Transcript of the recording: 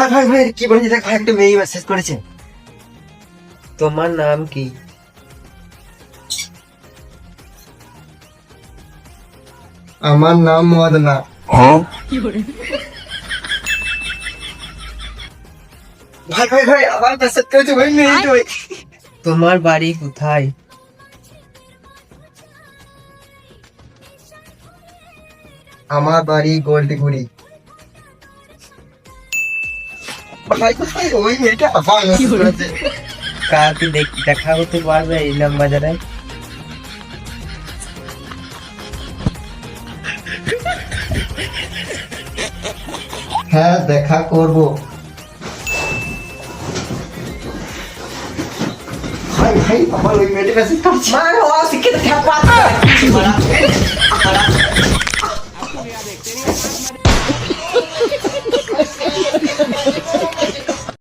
ভাই ভাই ভাই কি বলেছে দেখ ভাই, একটা মেয়ে মেসেজ করেছে। তোমার নাম কি? আমার নাম মদনা। ভাই ভাই ভাই আবার মেসেজ করেছে ভাই মেয়েটা ভাই। তোমার বাড়ি কোথায়? আমার বাড়ি গোলটিগুড়ি। ভাই ভাই ওই মেয়েটা আবার মেসেজ করেছে। কালকে দেখা হতে পারবে ইলাম বাজারে? হ্যাঁ দেখা করবো। ভাই ভাই আবার ওই মেয়েটা মেসেজ করছে।